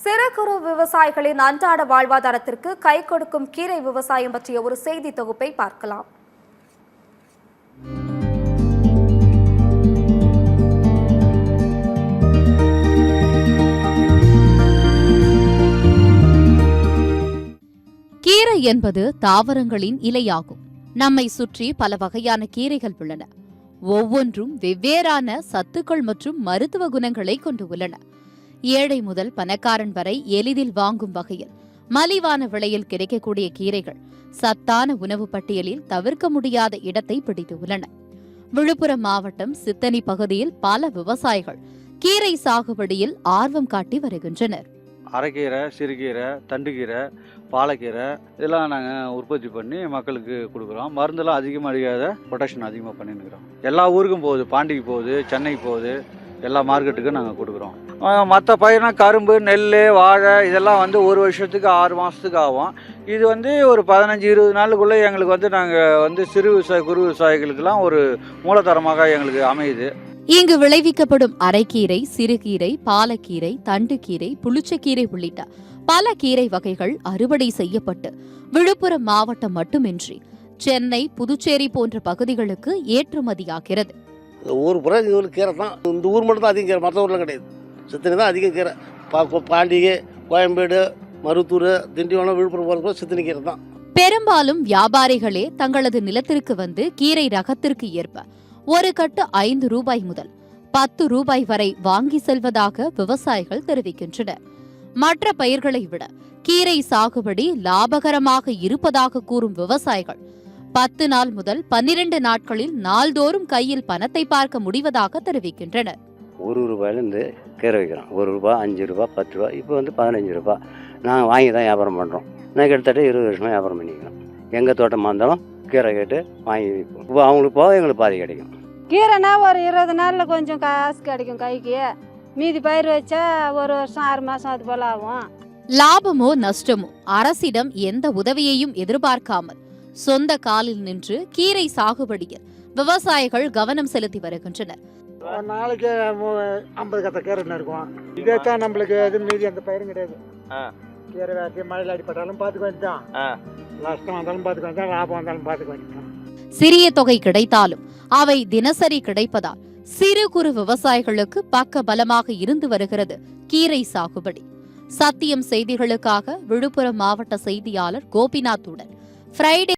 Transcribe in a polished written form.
சிறு குறு விவசாயிகளின் அன்றாட வாழ்வாதாரத்திற்கு கை கொடுக்கும் கீரை விவசாயம் பற்றிய ஒரு செய்தி தொகுப்பை பார்க்கலாம். கீரை என்பது தாவரங்களின் இலையாகும். நம்மை சுற்றி பல வகையான கீரைகள் உள்ளன. ஒவ்வொன்றும் வெவ்வேறான சத்துக்கள் மற்றும் மருத்துவ குணங்களை கொண்டு உள்ளன. ஏழை முதல் பணக்காரன் வரை எளிதில் வாங்கும் வகையில் மலிவான விலையில் கிடைக்கக்கூடிய கீரைகள் சத்தான உணவு பட்டியலில் தவிர்க்க முடியாத இடத்தை பிடித்துள்ளன. விழுப்புரம் மாவட்டம் சித்தனி பகுதியில் பல விவசாயிகள் கீரை சாகுபடியில் ஆர்வம் காட்டி வருகின்றனர். அரைக்கீரை, சிறுகீரை, தண்டுக்கீரை, பாலக்கீரை இதெல்லாம் நாங்கள் உற்பத்தி பண்ணி மக்களுக்கு கொடுக்குறோம். மருந்தெல்லாம் அதிகமாக அடிக்காத ப்ரொடக்ஷன் அதிகமாக பண்ணிருக்கிறோம். எல்லா ஊருக்கும் போகுது, பாண்டிக்கு போகுது, சென்னைக்கு போகுது, எல்லா மார்க்கெட்டுக்கும் நாங்கள் கொடுக்குறோம். மற்ற பயிர்னா கரும்பு, நெல், வாழை இதெல்லாம் ஒரு வருஷத்துக்கு 6 மாதத்துக்கு ஆகும். இது ஒரு 15-20 நாளுக்குள்ளே எங்களுக்கு நாங்கள் சிறு விவசாய குறு விவசாயிகளுக்கெல்லாம் ஒரு மூலதனமாக எங்களுக்கு அமையுது. இங்கு விளைவிக்கப்படும் அரைக்கீரை, சிறுகீரை, பாலக்கீரை, தண்டுக்கீரை, புளிச்சக்கீரை உள்ளிட்ட பல கீரை வகைகள் அறுவடை செய்யப்பட்டு விழுப்புரம் மாவட்டம் மட்டுமின்றி சென்னை, புதுச்சேரி போன்ற பகுதிகளுக்கு ஏற்றுமதியாகிறது. ஊர் புற கீரை தான், இந்த ஊர் மட்டும் தான் அதிகம் கீரை, மற்ற ஊரில் கிடையாது. சித்தனி தான் அதிகம் கீரை. பாண்டிகை, கோயம்பேடு, மருத்தூர், திண்டிவனம், விழுப்புரம் போகிற சித்தனி கீரை தான். பெரும்பாலும் வியாபாரிகளே தங்களது நிலத்திற்கு வந்து கீரை ரகத்திற்கு ஏற்ப ஒரு கட்டு 5 ரூபாய் முதல் 10 ரூபாய் வரை வாங்கி செல்வதாக விவசாயிகள் தெரிவிக்கின்றனர். மற்ற பயிர்களை விட கீரை சாகுபடி லாபகரமாக இருப்பதாக கூறும் விவசாயிகள் 10 நாள் முதல் 12 நாட்களில் நாள்தோறும் கையில் பணத்தை பார்க்க முடிவதாக தெரிவிக்கின்றனர். 1 ரூபாயிலேருந்து கீரை வைக்கிறோம். 1 ரூபா, 5 ரூபா, 10 ரூபா, இப்போ 15 ரூபா. நாங்கள் வாங்கி தான் வியாபாரம் பண்ணுறோம். நான் கிட்டத்தட்ட 20 வருஷமாக வியாபாரம் பண்ணிக்கிறோம். எங்கள் தோட்டமாக இருந்தாலும் கீரை கேட்டு வாங்கி வைப்போம். இப்போ அவங்களுக்கு போக எங்களுக்கு பாதி கிடைக்கும். கீரைனா ஒரு 20 நாளில் கொஞ்சம் காசு கிடைக்கும் கைக்கு. மீதி பயிர் வச்சா ஒரு வருஷம் 6 மாதம் அது போல ஆகும். லாபமோ நஷ்டமோ அரசிடம் எந்த உதவியையும் எதிர்பார்க்காமல் சொந்த காலில் நின்று கீரை சாகுபடியில் விவசாயிகள் கவனம் செலுத்தி வருகின்றனர். நாளைக்கு 50 கத்த கீரை இருக்கும். இதைத்தான் நம்மளுக்கு எது மீதி அந்த பயிரும் கிடையாது. கீரை வேட்டி மழையில் அடிப்பட்டாலும் பார்த்துக்க வேண்டியதான், நஷ்டம் வந்தாலும் பார்த்துக்க வேண்டியதான், லாபம் வந்தாலும் பார்த்துக்க வேண்டியதான். சிறிய தொகை கிடைத்தாலும் அவை தினசரி கிடைப்பதால் சிறு குறு விவசாயிகளுக்கு பக்க பலமாக இருந்து வருகிறது கீரை சாகுபடி. சத்தியம் செய்திகளுக்காக விழுப்புரம் மாவட்ட செய்தியாளர் கோபிநாத்துடன் ஃப்ரைடே.